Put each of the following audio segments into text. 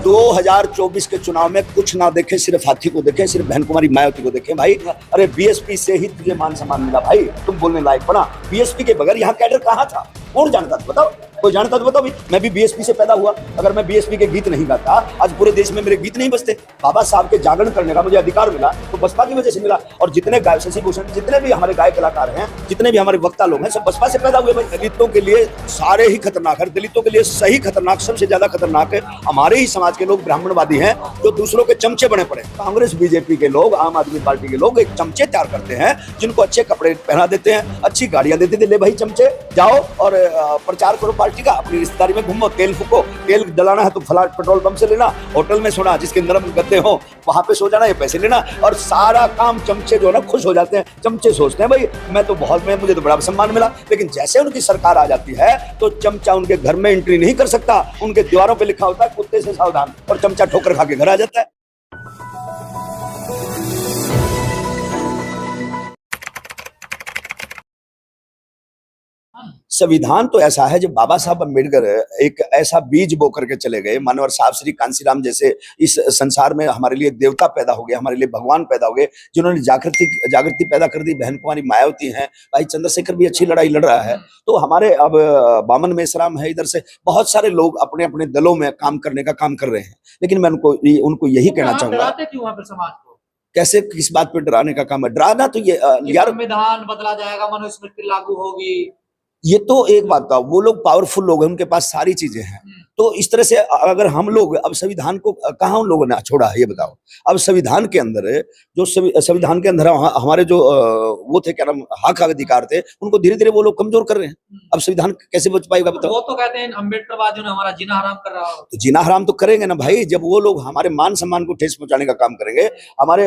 2024 के चुनाव में कुछ ना देखें, सिर्फ हाथी को देखें, सिर्फ बहन कुमारी मायावती को देखें भाई। अरे बीएसपी से ही तुझे मान सम्मान मिला भाई, तुम बोलने लायक बना। बीएसपी के बगैर यहाँ कैडर कहाँ था? कौन जानता था? बताओ, कोई जानता तो बताओ भी। मैं भी बीएसपी से पैदा हुआ, अगर मैं बीएसपी के गीत नहीं गाता आज पूरे देश में मेरे गीत नहीं बजते। बाबा साहब के जागरण करने का मुझे अधिकार मिला तो बसपा की वजह से मिला। और जितने गायक, शशि भूषण, जितने भी हमारे गायक कलाकार हैं, जितने भी हमारे वक्ता लोग हैं, सब बसपा से पैदा हुए भाई। दलितों के लिए सारे ही खतरनाक है, दलितों के लिए सही खतरनाक, सबसे ज्यादा खतरनाक है हमारे ही समाज के लोग ब्राह्मणवादी हैं जो दूसरों के चमचे बने पड़े। कांग्रेस बीजेपी के लोग, आम आदमी पार्टी के लोग एक चमचे तैयार करते हैं जिनको अच्छे कपड़े पहना देते हैं, अच्छी गाड़ियां देते थे। ले भाई चमचे, जाओ और प्रचार करो पार्टी का, अपनी रिश्तेदारी में घूमो, तेल फूको, तेल डलाना है तो फला पेट्रोल पंप से लेना, होटल में सोना जिसके नरम गद्दे हो वहां पे सो जाना, ये पैसे लेना, और सारा काम चमचे जो है ना खुश हो जाते हैं। चमचे सोचते हैं भाई मैं तो बहुत, मुझे तो बड़ा सम्मान मिला। लेकिन जैसे उनकी सरकार आ जाती है तो चमचा उनके घर में एंट्री नहीं कर सकता। उनके दीवारों पे लिखा होता है कुत्ते से सावधान, और चमचा ठोकर खा के घर आ जाता है। संविधान तो ऐसा है, जब बाबा साहब अम्बेडकर एक ऐसा बीज बो करके चले गए, मानवर साहब श्री कांसीराम जैसे इस संसार में हमारे लिए देवता पैदा हो गए, हमारे लिए भगवान पैदा हो गए, जिन्होंने जागृति पैदा कर दी। बहन कुमारी मायावती हैं, भाई चंद्रशेखर भी अच्छी लड़ाई लड़ रहा है। तो हमारे अब बामन मेश्राम है, इधर से बहुत सारे लोग अपने अपने दलों में काम करने का काम कर रहे हैं। लेकिन मैं उनको यही कहना चाहूंगा, समाज को कैसे किस बात पे डराने का काम है? डराना तो ये यार, संविधान बदला जाएगा, मनुस्मृति लागू होगी, ये तो एक बात था। वो लोग पावरफुल लोग हैं, उनके पास सारी चीजें हैं। तो इस तरह से अगर हम लोग अब संविधान को कहाँ उन लोगों ने छोड़ा है ये बताओ। अब संविधान के अंदर जो संविधान के अंदर हमारे जो वो थे, क्या नाम, हक अधिकार थे, उनको धीरे धीरे वो लोग कमजोर कर रहे हैं। अब संविधान कैसे बच पाएगा बताओ? वो तो कहते हैं अम्बेडकरवादियों ने हमारा जीना हराम कर रहा हो। तो जीना हराम तो करेंगे ना भाई, जब वो लोग हमारे मान सम्मान को ठेस पहुंचाने का काम करेंगे, हमारे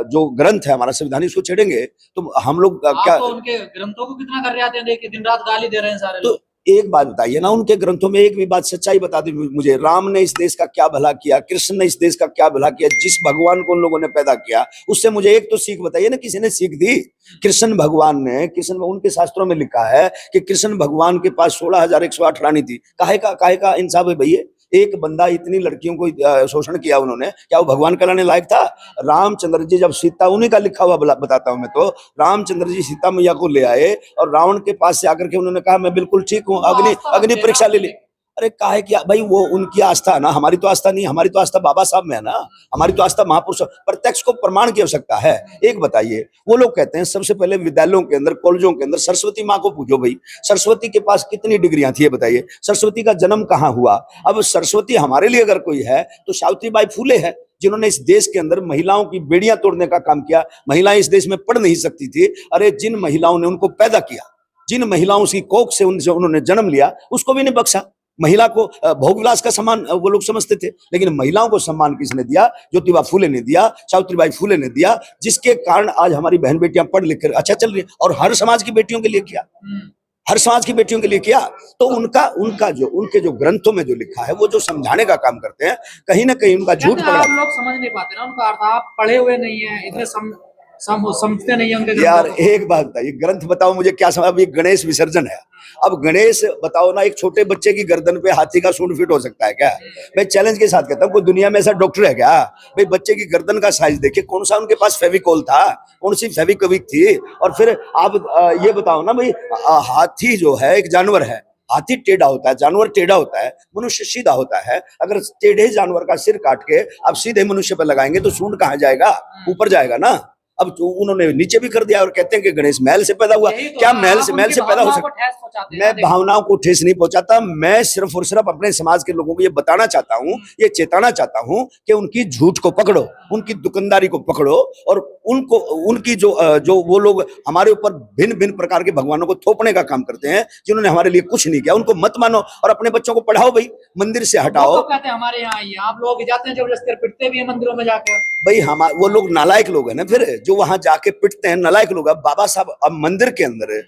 जो ग्रंथ है, हमारा संविधान, इसको छेड़ेंगे तो हम लोग क्या? तो उनके ग्रंथों को कितना कर रहे हैं, देखिए दिन रात गाली दे रहे हैं सारे लोग। एक बात बताइए ना, उनके ग्रंथों में एक भी बात सच्चाई बता दी मुझे। राम ने इस देश का क्या भला किया, कृष्ण ने इस देश का क्या भला किया, जिस भगवान को उन लोगों ने पैदा किया उससे मुझे एक तो सीख बताइए ना, किसी ने सीख दी? कृष्ण भगवान ने, उनके शास्त्रों में लिखा है कि कृष्ण भगवान के पास 16,108 रानी थी। काहे का इंसाफ है भैया? एक बंदा इतनी लड़कियों को शोषण किया उन्होंने, क्या वो भगवान कहलाने लायक था? रामचंद्र जी जब सीता, उन्हीं का लिखा हुआ बताता हूं मैं तो, रामचंद्र जी सीता मैया को ले आए और रावण के पास से आकर के उन्होंने कहा मैं बिल्कुल ठीक हूँ, अग्नि परीक्षा ले ली। अरे काहे किया भाई? वो उनकी आस्था ना, हमारी तो आस्था नहीं। हमारी तो आस्था बाबा साहब में है ना, हमारी तो आस्था महापुरुष। प्रत्यक्ष को प्रमाण की आवश्यकता है। एक बताइए, वो लोग कहते हैं सबसे पहले विद्यालयों के अंदर, कॉलेजों के अंदर सरस्वती माँ को पूछो भाई, सरस्वती के पास कितनी डिग्रियां थी ये बताइए? सरस्वती का जन्म कहाँ हुआ? अब सरस्वती हमारे लिए अगर कोई है तो सावित्रीबाई फूले है, जिन्होंने इस देश के अंदर महिलाओं की बेड़ियां तोड़ने का काम किया। महिलाएं इस देश में पढ़ नहीं सकती थी, अरे जिन महिलाओं ने उनको पैदा किया, जिन महिलाओं की कोख से उन्होंने जन्म लिया, उसको भी नहीं बख्शा। महिला को भोग विलास का सम्मान वो लोग समझते थे, लेकिन महिलाओं को सम्मान किसने दिया? ज्योतिबा फूले ने दिया, सावित्रीबाई फूले ने दिया, जिसके कारण आज हमारी बहन बेटियां पढ़ लिख कर अच्छा चल रही है। और हर समाज की बेटियों के लिए किया, हर समाज की बेटियों के लिए किया। तो उनके जो ग्रंथों में जो लिखा है, वो जो समझाने का काम करते हैं, कहीं ना कहीं उनका झूठ पकड़ा। आप लोग समझ नहीं पाते ना उनका अर्थ, आप पढ़े हुए नहीं है, इतने समझते नहीं है यार। एक बात बताइए, ग्रंथ बताओ मुझे क्या समझ? अब ये गणेश विसर्जन है, अब गणेश बताओ ना, एक छोटे बच्चे की गर्दन पे हाथी का सूंड फिट हो सकता है क्या? मैं चैलेंज के साथ कहता हूँ, कोई दुनिया में ऐसा डॉक्टर है क्या? भाई बच्चे की गर्दन का साइज देखिए, कौन सा उनके पास फेविकोल था, कौन सी फेविक्विक थी? और फिर आप ये बताओ ना भाई, हाथी जो है एक जानवर है, हाथी टेढ़ा होता है, जानवर टेढ़ा होता है, मनुष्य सीधा होता है। अगर टेढ़े जानवर का सिर काट के आप सीधे मनुष्य पर लगाएंगे तो सूंड कहाँ जाएगा? ऊपर जाएगा ना। अब तो उन्होंने नीचे भी कर दिया और कहते हैं कि गणेश महल से पैदा हुआ। तो क्या महल से पैदा हो सकता? मैं भावनाओं को ठेस नहीं पहुंचाता, मैं सिर्फ और सिर्फ अपने समाज के लोगों को ये बताना चाहता हूँ, ये चेताना चाहता हूँ कि उनकी झूठ को पकड़ो, उनकी दुकानदारी को पकड़ो, और उनकी जो वो लोग हमारे ऊपर भिन्न भिन्न प्रकार के भगवानों को थोपने का काम करते हैं, जिन्होंने हमारे लिए कुछ नहीं किया, उनको मत मानो और अपने बच्चों को पढ़ाओ भाई, मंदिर से हटाओ। तो कहते हैं हमारे यहाँ आइए, आप लोग जाते हैं जबरदस्ती, पिटते भी हैं मंदिरों में जाकर भाई। वो लोग नालायक लोग हैं ना, फिर जो वहां जाके पिटते हैं, नालायक लोग। अब बाबा साहब, अब मंदिर के अंदर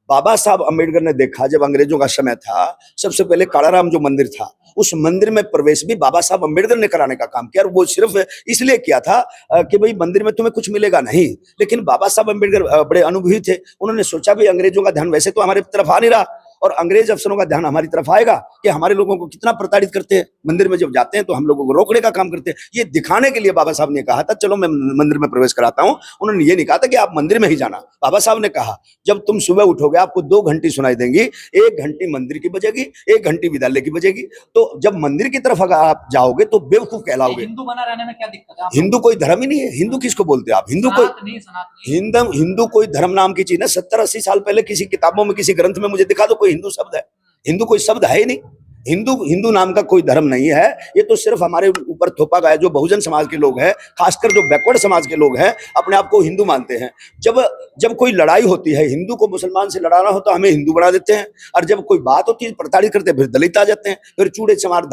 बाबा साहब अम्बेडकर ने देखा, जब अंग्रेजों का समय था, सबसे पहले कालाराम जो मंदिर था, उस मंदिर में प्रवेश भी बाबा साहब अम्बेडकर ने कराने का काम किया। और वो सिर्फ इसलिए किया था कि भाई मंदिर में तुम्हें कुछ मिलेगा नहीं, लेकिन बाबा साहब अम्बेडकर बड़े अनुभवी थे। उन्होंने सोचा भी अंग्रेजों का ध्यान वैसे तो हमारे तरफ आ नहीं रहा, और अंग्रेज अफसरों का ध्यान हमारी तरफ आएगा कि हमारे लोगों को कितना प्रताड़ित करते हैं। मंदिर में जब जाते हैं तो हम लोगों को रोकने का काम करते हैं। ये दिखाने के लिए बाबा साहब ने कहा था चलो मैं मंदिर में प्रवेश कराता हूं। उन्होंने ये नहीं कहा था कि आप मंदिर में ही जाना। बाबा साहब ने कहा जब तुम सुबह उठोगे आपको 2 घंटी सुनाई देंगी, 1 घंटी मंदिर की बजेगी, 1 घंटी विद्यालय की बजेगी। तो जब मंदिर की तरफ अगर आप जाओगे तो बेवकूफ कहलाओगे। हिंदू बना रहने में क्या दिक्कत है? हिंदू कोई धर्म ही नहीं है। हिंदू किसको बोलते हैं आप? हिंदू कोई हिंदू कोई धर्म नाम की चीज ना। 70-80 साल पहले किसी किताबों में किसी ग्रंथ में मुझे दिखा दो कोई हिंदू शब्द है। हिंदू कोई शब्द है ही नहीं। हिंदू नाम का कोई धर्म नहीं है। ये तो सिर्फ हमारे ऊपर थोपा गया। जो बहुजन समाज के लोग हैं, खासकर जो बैकवर्ड समाज के लोग हैं, अपने आप को हिंदू मानते हैं। जब कोई लड़ाई होती है, हिंदू को मुसलमान से लड़ाना हो तो हमें हिंदू बना देते हैं, और जब कोई बात होती है प्रताड़ित करते हैं, फिर दलित आ जाते हैं, फिर चूड़े चमार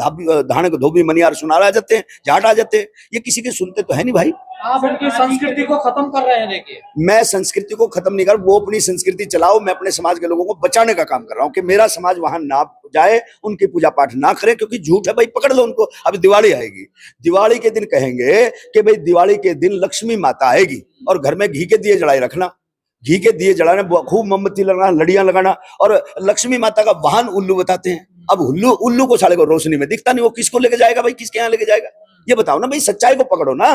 धाने धोबी मनियार सुनार आ जाते हैं, जाट आ जाते हैं। ये किसी के सुनते तो है नहीं भाई। आप उनकी संस्कृति को खत्म कर रहे हैं। देखिए मैं संस्कृति को खत्म नहीं कर, वो अपनी संस्कृति चलाओ, मैं अपने समाज के लोगों को बचाने का काम कर रहा हूँ कि मेरा समाज वहां ना जाए, उनकी पूजा पाठ ना करे, क्योंकि झूठ है भाई। पकड़ लो उनको। अब दिवाली आएगी, दिवाली के दिन कहेंगे कि भाई दिवाली के दिन लक्ष्मी माता आएगी और घर में घी के दिए जलाए रखना, घी के दिए जलाना, खूब मोमबत्ती लगाना, लड़ियां लगाना, और लक्ष्मी माता का वाहन उल्लू बताते हैं। अब उल्लू को साले को रोशनी में दिखता नहीं, वो किसको लेके जाएगा भाई? किसके यहाँ लेके जाएगा? ये बताओ ना भाई। सच्चाई को पकड़ो ना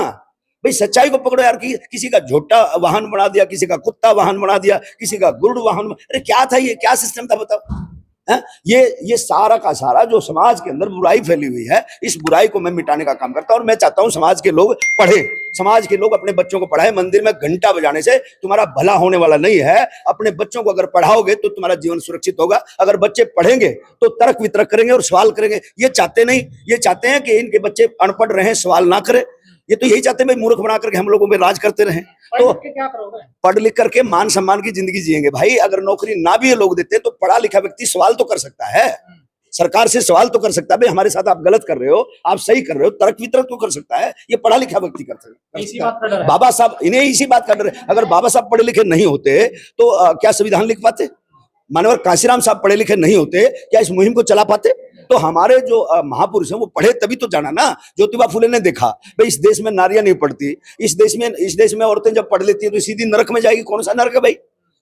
भाई, सच्चाई को पकड़ो यार। किसी का झोटा वाहन बना दिया, किसी का कुत्ता वाहन बना दिया, किसी का गुड़ वाहन। अरे क्या था ये? क्या सिस्टम था बताओ? है ये सारा का सारा जो समाज के अंदर बुराई फैली हुई है, इस बुराई को मैं मिटाने का काम करता हूं। और मैं चाहता हूं समाज के लोग पढ़े, समाज के लोग अपने बच्चों को पढ़ाए। मंदिर में घंटा बजाने से तुम्हारा भला होने वाला नहीं है। अपने बच्चों को अगर पढ़ाओगे तो तुम्हारा जीवन सुरक्षित होगा। अगर बच्चे पढ़ेंगे तो तर्क वितर्क करेंगे और सवाल करेंगे। ये चाहते नहीं, ये चाहते हैं कि इनके बच्चे अनपढ़ रहे, सवाल ना करें। ये तो यही चाहते हैं भाई, मूर्ख बना करके हम लोगों पे राज करते रहे। तो क्या करोगे? पढ़ लिख करके मान सम्मान की जिंदगी जिएंगे भाई। अगर नौकरी ना भी ये लोग देते तो पढ़ा लिखा व्यक्ति सवाल तो कर सकता है, सरकार से सवाल तो कर सकता है, भाई हमारे साथ आप गलत कर रहे हो, आप सही कर रहे हो, तर्क वितर्क तो कर सकता है। ये पढ़ा लिखा व्यक्ति कर सकता है। बाबा साहब इन्हें इसी बात का डर है। अगर बाबा साहब पढ़े लिखे नहीं होते तो क्या संविधान लिख पाते? मानवर कांशीराम साहब पढ़े लिखे नहीं होते, क्या इस मुहिम को चला पाते? तो हमारे जो महापुरुष हैं वो पढ़े तभी तो जाना ना। ज्योतिबा फुले ने देखा भाई इस देश में नारियां नहीं पढ़ती, इस देश में औरतें जब पढ़ लेती है तो सीधी नरक में जाएगी। कौन सा नरक है भाई?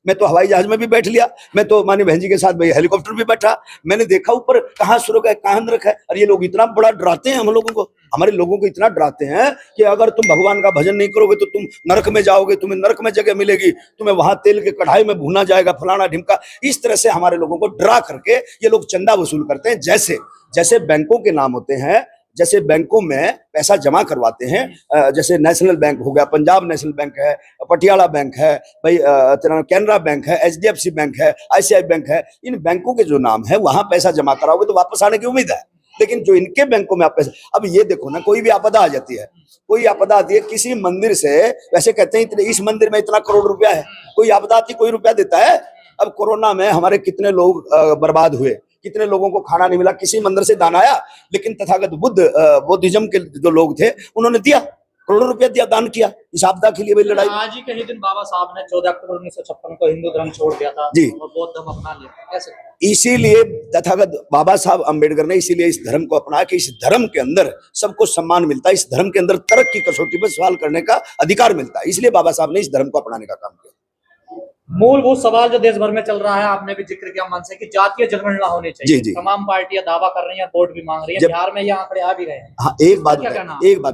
मैं तो हवाई जहाज में भी बैठ लिया, मैं तो मानी बहन जी के साथ भाई हेलीकॉप्टर भी बैठा, मैंने देखा ऊपर कहाँ स्वर्ग है कहाँ नरक है। और ये लोग इतना बड़ा डराते हैं हम लोगों को, हमारे लोगों को इतना डराते हैं कि अगर तुम भगवान का भजन नहीं करोगे तो तुम नरक में जाओगे, तुम्हें नरक में जगह मिलेगी, तुम्हें वहां तेल के कढ़ाई में भूना जाएगा, फलाना ढिमका। इस तरह से हमारे लोगों को डरा करके ये लोग चंदा वसूल करते हैं। जैसे बैंकों के नाम होते हैं, जैसे बैंकों में पैसा जमा करवाते हैं, जैसे नेशनल बैंक हो गया, पंजाब नेशनल बैंक है, पटियाला बैंक है, भाई कैनरा बैंक है, HDFC बैंक है, ICICI बैंक है। इन बैंकों के जो नाम है वहां पैसा जमा कराओगे तो वापस आने की उम्मीद है। लेकिन जो इनके बैंकों में आप पैसा, अब ये देखो ना, कोई भी आपदा आ जाती है, कोई आपदा आती है किसी मंदिर से, वैसे कहते हैं इतने इस मंदिर में इतना करोड़ रुपया है, कोई आपदा आती कोई रुपया देता है? अब कोरोना में हमारे कितने लोग बर्बाद हुए, कितने लोगों को खाना नहीं मिला, किसी मंदिर से दान आया? लेकिन तथागत बुद्धिज्म के जो लोग थे उन्होंने दिया, करोड़ों रुपया दिया, दान किया इस आपदा के लिए। भाई लड़ाई आज ही के ही दिन बाबा साहब ने 14 अक्टूबर 1956 को हिंदू धर्म छोड़ दिया था जी, और बौद्ध धर्म अपना लिया। कैसे? इसीलिए तथागत बाबा साहब अम्बेडकर ने इसीलिए इस धर्म को अपनाया कि इस धर्म के अंदर सबको सम्मान मिलता है, इस धर्म के अंदर तर्क की कसौटी पर सवाल करने का अधिकार मिलता है। इसलिए बाबा साहब ने इस धर्म को अपनाने का काम किया। मूलभूत सवाल जो देश भर में चल रहा है, आपने भी जिक्र किया मन से, कि जातीय जनगणना होनी चाहिए। जी। तमाम पार्टियां दावा कर रही हैं, वोट भी मांग रही है। बिहार में ये आंकड़े आ भी रहे हैं। हाँ, एक बात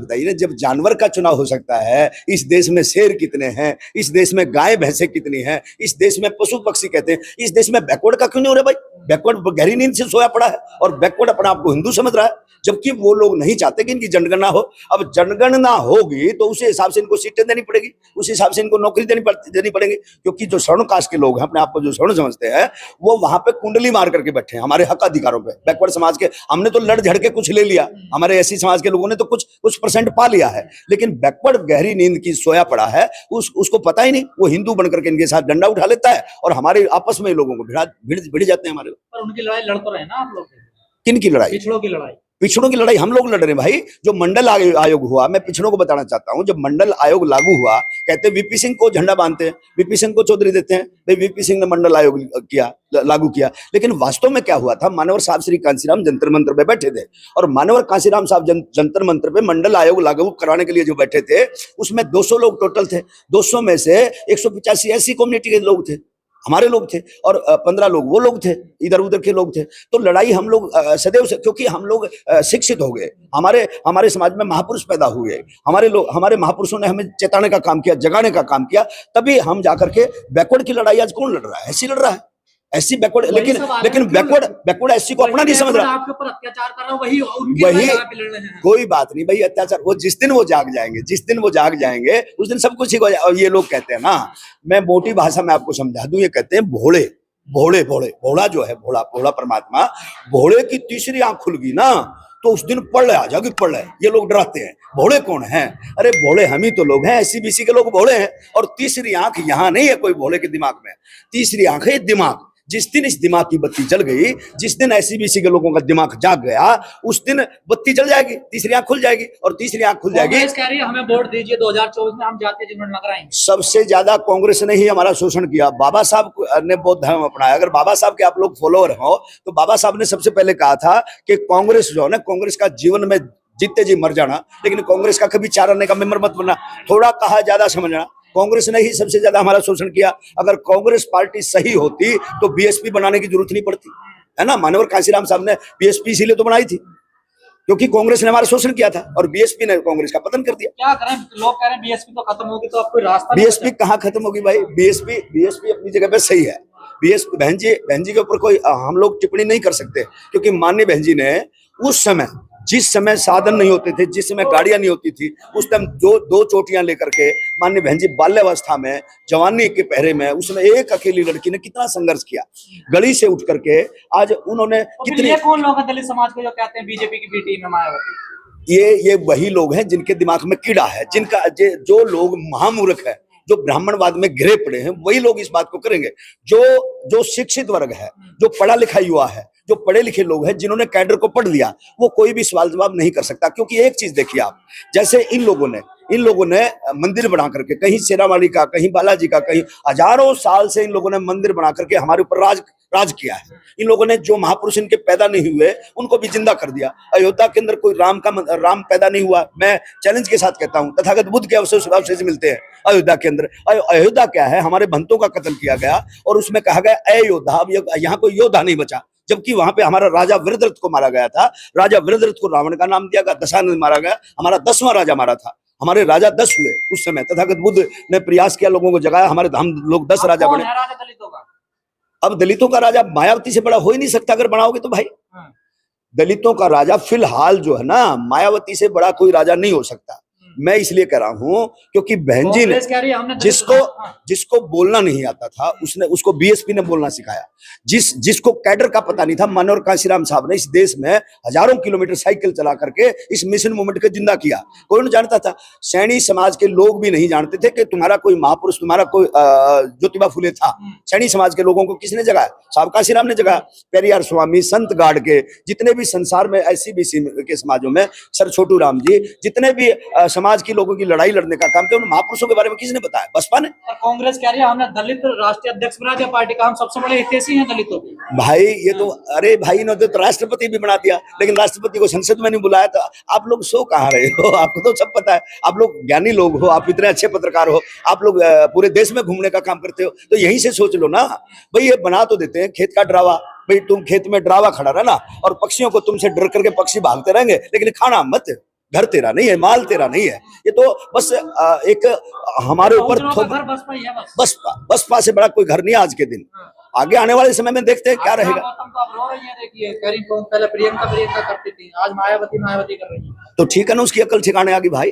बताइए ना, जब जानवर का चुनाव हो सकता है, इस देश में शेर कितने हैं, इस देश में गाय भैंसे कितनी हैं, इस देश में पशु पक्षी कहते हैं, इस देश में बैकवर्ड का क्यों नहीं हो रहा भाई? बैकवर्ड गहरी नींद से सोया पड़ा है और बैकवर्ड अपने आप को हिंदू समझ रहा है, जबकि वो लोग नहीं चाहते कि इनकी जनगणना हो। अब जनगणना होगी तो उसी हिसाब से इनको सीटें देनी पड़ेगी, उस हिसाब से इनको नौकरी देनी पड़ेगी, क्योंकि जो स्वर्ण कास्ट के लोग हैं, अपने आप को जो स्वर्ण समझते हैं, वो वहां पे कुंडली मार करके बैठे हैं हमारे हक अधिकारों पे। बैकवर्ड समाज के हमने तो लड़ झड़ के कुछ ले लिया, हमारे एससी समाज के लोगों ने तो कुछ परसेंट पा लिया है, लेकिन बैकवर्ड गहरी नींद की सोया पड़ा है, उसको पता ही नहीं। वो हिंदू बनकर के इनके साथ डंडा उठा लेता है और हमारे आपस में लोगों को भिड़ जाते हैं हमारे। पर उनकी लड़ाई लड़ तो रहे ना आप लोग? किन की लड़ाई? पिछड़ों की लड़ाई। पिछड़ों की लड़ाई हम लोग लड़ रहे हैं भाई। जो मंडल आयोग हुआ, मैं पिछड़ों को बताना चाहता हूं, जब मंडल आयोग लागू हुआ, कहते हैं वीपी सिंह को झंडा बांधते हैं, वीपी सिंह को चौधरी देते हैं, भाई वीपी सिंह ने मंडल आयोग लागू किया। लेकिन वास्तव में क्या हुआ था, मानवर साहब श्री कांशीराम जंतर मंत्र पे बैठे थे, और मानवर कांशीराम साहब जंतर मंत्र पे मंडल आयोग लागू कराने के लिए जो बैठे थे, उसमें 200 लोग टोटल थे। 200 में से 185 ऐसी कम्युनिटी के लोग थे। हमारे लोग थे, और 15 लोग वो लोग थे, इधर उधर के लोग थे। तो लड़ाई हम लोग सदैव से, क्योंकि हम लोग शिक्षित हो गए, हमारे हमारे समाज में महापुरुष पैदा हुए, हमारे लोग, हमारे महापुरुषों ने हमें चेताने का काम किया, जगाने का काम किया, तभी हम जाकर के बैकवर्ड की लड़ाई आज कौन लड़ रहा है? ऐसी लड़ रहा है, ऐसी बैकवर्ड। लेकिन बैकवर्ड ऐसी को अपना नहीं समझ रहा। आपके ऊपर अत्याचार कर रहा है, वही कोई बात नहीं भाई, अत्याचार वो जिस दिन वो जाग जाएंगे, जिस दिन वो जाग जाएंगे उस दिन सब कुछ ठीक हो जाएगा। और ये लोग कहते हैं ना, मैं मोटी भाषा में आपको समझा दूं, ये कहते हैं भोले भोले भोले, भोला जो है, भोला भोला परमात्मा, भोले की तीसरी आंख खुल गई ना तो उस दिन पढ़ ले आ जाओगे, पढ़ ले। ये लोग डराते हैं, भोले कौन है? अरे भोले हम ही तो लोग हैं, SC BC के लोग भोले हैं। और तीसरी आंख यहाँ नहीं है कोई भोले के दिमाग में, तीसरी आंख है दिमाग। जिस दिन इस दिमाग की बत्ती जल गई, जिस दिन SC BC के लोगों का दिमाग जाग गया, उस दिन बत्ती जल जाएगी, तीसरी आंख खुल जाएगी। और तीसरी आंख खुल जाएगी, कांग्रेस कह रही है हमें वोट दीजिए 2024 में, हम जातीय जनगणना कराएंगे। सबसे ज्यादा कांग्रेस ने ही हमारा शोषण किया। बाबा साहब ने बौद्ध धर्म अपनाया। अगर बाबा साहब के आप लोग फॉलोअर हो तो बाबा साहब ने सबसे पहले कहा था कि कांग्रेस जो है ना, कांग्रेस का जीवन में जीते जी मर जाना, लेकिन कांग्रेस का कभी 4 आने का मेंबर मत बनना। थोड़ा कहा ज्यादा समझना, कांग्रेस ने ही सबसे ज्यादा हमारा शोषण किया। अगर कांग्रेस पार्टी सही होती तो BSP बनाने की जरूरत नहीं पड़ती, है ना। मानवर कांशीराम साहब ने BSP इसीलिए तो बनाई थी क्योंकि कांग्रेस ने हमारा शोषण किया था, और BSP ने कांग्रेस का पतन कर दिया। क्या करें, लोग कह रहे हैं BSP तो खत्म होगी, तो अब कोई रास्ता BSP कहाँ खत्म होगी भाई? BSP अपनी जगह पे सही है। BSP बहन जी के ऊपर कोई हम लोग टिप्पणी नहीं कर सकते, क्योंकि माननीय बहन जी ने उस समय, जिस समय साधन नहीं होते थे, जिस समय गाड़ियां नहीं होती थी, उस टाइम दो चोटियां लेकर के माननीय बहन जी बाल्यावस्था में, जवानी के पहरे में, उसमें एक अकेली लड़की ने कितना संघर्ष किया, गली से उठ करके। आज उन्होंने कितने, कौन लोग हैं दलित समाज को जो कहते हैं बीजेपी की बी टीम है मायावती? ये वही लोग हैं जिनके दिमाग में कीड़ा है, जिनका जो लोग महामूर्ख है, जो ब्राह्मणवाद में घिरे पड़े हैं, वही लोग इस बात को करेंगे। जो शिक्षित वर्ग है, जो पढ़ा लिखा युवा है, जो पढ़े लिखे लोग हैं, जिन्होंने कैडर को पढ़ लिया, वो कोई भी सवाल जवाब नहीं कर सकता। क्योंकि एक चीज देखिए आप, जैसे इन लोगों ने मंदिर बना करके, कहीं शेरावाली का, कहीं बालाजी का, कहीं हजारों साल से इन लोगों ने मंदिर बना करके हमारे ऊपर राज किया है। इन लोगों ने जो महापुरुष इनके पैदा नहीं हुए उनको भी जिंदा कर दिया। अयोध्या के अंदर कोई राम पैदा नहीं हुआ। मैं चैलेंज के साथ कहता हूं, तथागत बुद्ध के अवशेष मिलते हैं अयोध्या के अंदर। अयोध्या क्या है? हमारे भंतों का कत्ल किया गया और उसमें कहा गया अ योद्धा। अब यहाँ कोई योद्धा नहीं बचा, जबकि वहां पे हमारा राजा वृद्धरथ को मारा गया था। राजा वृद्धरथ को रावण का नाम दिया गया, दशानंद मारा गया, हमारा 10वां राजा मारा था। हमारे राजा 10 हुए उस समय। तथागत बुद्ध ने प्रयास किया, लोगों को जगाया, हमारे हम लोग 10 राजा बने। अब दलितों का राजा मायावती से बड़ा हो ही नहीं सकता अगर बनाओगे तो भाई। दलितों का राजा फिलहाल जो है ना, मायावती से बड़ा कोई राजा नहीं हो सकता। मैं इसलिए कह रहा हूं क्योंकि बहन जी ने जिसको बोलना नहीं आता था, उसको BSP ने बोलना सिखाया। जिसको कैडर का पता नहीं था, मनोहर कांशीराम साहब ने इस देश में हजारों किलोमीटर साइकिल चला करके इस मिशन मूवमेंट को जिंदा किया। कोई नहीं जानता था, सैनी समाज के लोग भी नहीं जानते थे कि तुम्हारा कोई महापुरुष, तुम्हारा कोई ज्योतिबा फुले था। सैनी समाज के लोगों को किसने जगाया? साहब कांशीराम ने जगाया। पेरियार स्वामी, संत गाड़ के जितने भी संसार में SC BC के समाजों में, सर छोटू राम जी, जितने भी समाज की लोगों की लड़ाई लड़ने का काम किया, उन महापुरुषों के बारे में किसने बताया? बसपा ने। और कांग्रेस कह रही है हमने दलित राष्ट्रीय अध्यक्ष बना दिया पार्टी का, हम सबसे बड़े हितैषी हैं दलितों के। भाई ये तो, अरे भाई इन्होंने तो राष्ट्रपति भी बना दिया, लेकिन राष्ट्रपति को संसद में नहीं बुलाया। तो आप लोग सो कहाँ रहे हो? आपको तो सब पता है, आप लोग ज्ञानी लोग हो, आप इतने अच्छे पत्रकार हो, आप लोग पूरे देश में घूमने का काम करते हो, तो यहीं से सोच लो ना भाई। ये बना तो देते हैं खेत का ड्रावा, भाई तुम खेत में ड्रावा खड़ा रहना और पक्षियों को तुमसे डर करके पक्षी भागते रहेंगे, लेकिन खाना मत। घर तेरा नहीं है, माल तेरा नहीं है। ये तो बस एक हमारे ऊपर बसपा से बड़ा कोई घर नहीं है आज के दिन। आगे आने वाले समय में देखते हैं क्या रहेगा। पहले प्रियंका करती थी, आज मायावती कर रही है। तो ठीक है ना, उसकी अकल ठिकाने आ गई भाई।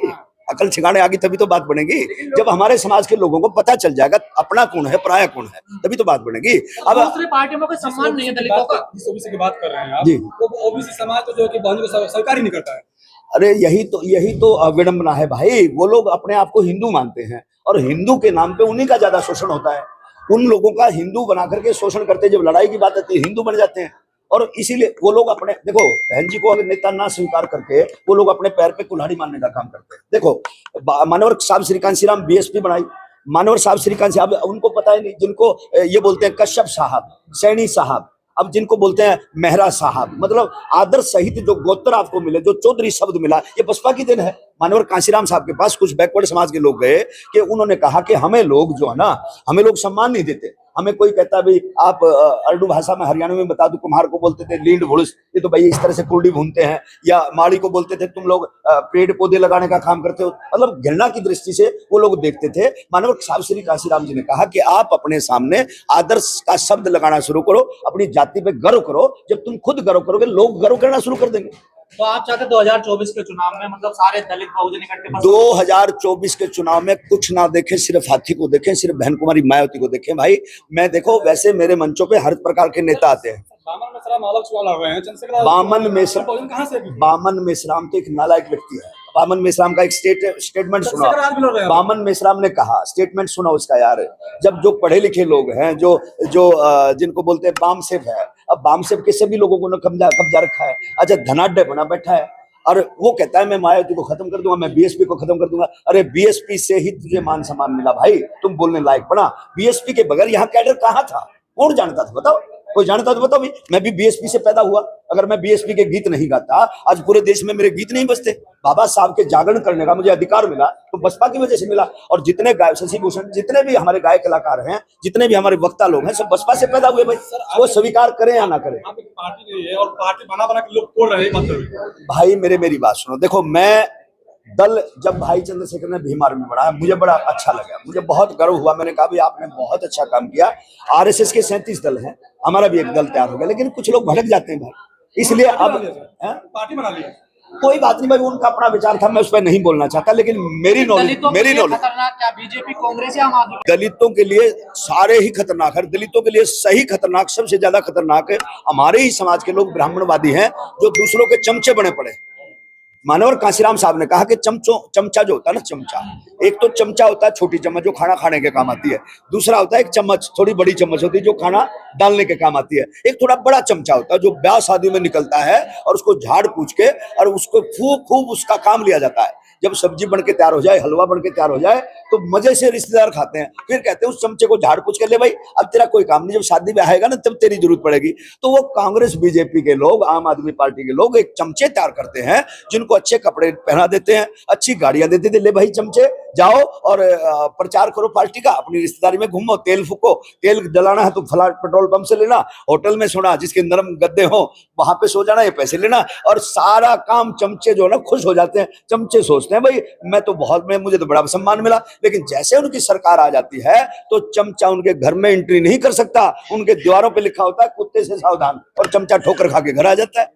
अकल ठिकाने आ गई तभी तो बात बनेगी। जब हमारे समाज के लोगों को पता चल जाएगा अपना कौन है, पराया कौन है, तभी तो बात बनेगी। अब दूसरी पार्टियों में कोई सम्मान नहीं है दलितों का। OBC की बात कर रहे हैं आप, वो OBC समाज तो जो कि बहनों को स्वीकार ही नहीं करता है। अरे यही तो विडंबना है भाई। वो लोग अपने आप को हिंदू मानते हैं और हिंदू के नाम पे उन्हीं का ज्यादा शोषण होता है। उन लोगों का हिंदू बना करके शोषण करते, जब लड़ाई की बात आती है हिंदू बन जाते हैं। और इसीलिए वो लोग अपने, देखो बहन जी को अगर नेता ना स्वीकार करके वो लोग अपने पैर पे कुल्हाड़ी मारने का काम करते हैं। देखो मानवर साहब श्री कांशीराम BSP बनाई, मानवर साहब श्री कांशीराम, उनको पता ही नहीं, जिनको ये बोलते हैं कश्यप साहब, सैनी साहब, अब जिनको बोलते हैं मेहरा साहब, मतलब आदर सहित जो गोत्र आपको मिले, जो चौधरी शब्द मिला, ये बसपा की देन है। मानवर कांशीराम साहब के पास कुछ बैकवर्ड समाज के लोग गए कि उन्होंने कहा कि हमें लोग जो है ना, हमें लोग सम्मान नहीं देते, हमें कोई कहता है भाई आप अर्डू भाषा में हरियाणा में बता दो, कुम्हार को बोलते थे लींड भुड़स, ये तो भाई इस तरह से कुर्डी भूनते हैं, या माड़ी को बोलते थे तुम लोग पेड़ पौधे लगाने का काम करते हो, मतलब घृणा की दृष्टि से वो लोग देखते थे। मानव साहब श्री काशीराम जी ने कहा कि आप अपने सामने आदर्श का शब्द लगाना शुरू करो, अपनी जाति पे गर्व करो, जब तुम खुद गर्व करोगे लोग गर्व करना शुरू कर देंगे। तो आप चाहते 2024 के चुनाव में मतलब सारे दलित बहुजन इकट्ठे 2024 के चुनाव में कुछ ना देखें, सिर्फ हाथी को देखें, सिर्फ बहन कुमारी मायावती को देखें। भाई मैं देखो वैसे मेरे मंचों पे हर प्रकार के नेता आते हैं। बामन मेश्राम अलग चुनाव लड़ रहे हैं, चंद्रशेखर बामन मेश्राम बहुजन कहाँ से? बामन मेश्राम तो एक नालायक व्यक्ति है। बामन मेश्राम का एक स्टेटमेंट सुना, चंद्रशेखर आज भी लड़ रहे हैं। बामन मेश्राम ने कहा, स्टेटमेंट सुना उसका यार, जब जो पढ़े लिखे लोग हैं, जो जिनको बोलते हैं बामसेब है, अब बामसेब के सभी लोगों को कब्जा रखा है। अच्छा धनाढ्य बना बैठा है और वो कहता है मैं मायावती को खत्म कर दूंगा, मैं बीएसपी को खत्म कर दूंगा। अरे बीएसपी से ही तुझे मान सम्मान मिला भाई, तुम बोलने लायक बना। बीएसपी के बगैर यहाँ कैडर कहाँ था, कौन जानता था बताओ? कोई जानता तो बताओ भाई। मैं भी बीएसपी से पैदा हुआ, अगर मैं बीएसपी के गीत नहीं गाता आज पूरे देश में मेरे गीत नहीं बजते। बाबा साहब के जागरण करने का मुझे अधिकार मिला तो बसपा की वजह से मिला। और जितने गायक शशि भूषण, जितने भी हमारे गायक कलाकार हैं, जितने भी हमारे वक्ता लोग हैं, सब बसपा से पैदा हुए भाई। वो स्वीकार करें या ना करें। आप एक पार्टी नहीं है और पार्टी बना बना के लोग तोड़ रहे हैं मतलब। भाई मेरी बात सुनो, देखो मैं दल जब भाई चंद्रशेखर ने भीम आर्मी बढ़ाया मुझे बड़ा अच्छा लगा, मुझे बहुत गर्व हुआ। मैंने कहा भाई आपने बहुत अच्छा काम किया। आरएसएस के 37 दल हैं, हमारा भी एक दल तैयार हो गया, लेकिन कुछ लोग भटक जाते हैं भाई, इसलिए अब पार्टी बना लिया। कोई बात नहीं भाई, उनका अपना विचार था, मैं उस पर नहीं बोलना चाहता, लेकिन मेरी नॉलेज खतरनाक क्या बीजेपी कांग्रेस या आम आदमी? दलितों के लिए सारे ही खतरनाक है। दलितों के लिए सही खतरनाक, सबसे ज्यादा खतरनाक है हमारे ही समाज के लोग ब्राह्मणवादी हैं जो दूसरों के चमचे बने पड़े। मानवर काशीराम साहब ने कहा कि चमचा जो होता है ना, चमचा, एक तो चमचा होता है छोटी चम्मच जो खाना खाने के काम आती है, दूसरा होता है एक चम्मच, थोड़ी बड़ी चम्मच होती है जो खाना डालने के काम आती है, एक थोड़ा बड़ा चमचा होता है जो ब्याह शादी में निकलता है और उसको झाड़ पूछ के और उसको खूब उसका काम लिया जाता है। जब सब्जी बन के तैयार हो जाए, हलवा बन के तैयार हो जाए तो मजे से रिश्तेदार खाते हैं, फिर कहते हैं उस चमचे को झाड़ पूछ कर ले भाई अब तेरा कोई काम नहीं, जब शादी में आएगा ना तब तेरी जरूरत पड़ेगी। तो वो कांग्रेस बीजेपी के लोग, आम आदमी पार्टी के लोग एक चमचे तैयार करते हैं जिनको अच्छे कपड़े पहना देते हैं, अच्छी गाड़ियां देते थे, ले भाई चमचे जाओ और प्रचार करो पार्टी का, अपनी रिश्तेदारी में घूमो, तेल फूको, तेल जलाना है तो फला पेट्रोल पंप से लेना, होटल में सोना जिसके नरम गद्दे हो वहां पे सो जाना, ये पैसे लेना, और सारा काम चमचे जो है ना खुश हो जाते हैं। चमचे सोचते हैं भाई मैं तो बहुत, मुझे तो बड़ा सम्मान मिला, लेकिन जैसे उनकी सरकार आ जाती है तो चमचा उनके घर में एंट्री नहीं कर सकता, उनके द्वारों पे लिखा होता है कुत्ते से सावधान, और चमचा ठोकर खा के घर आ जाता है।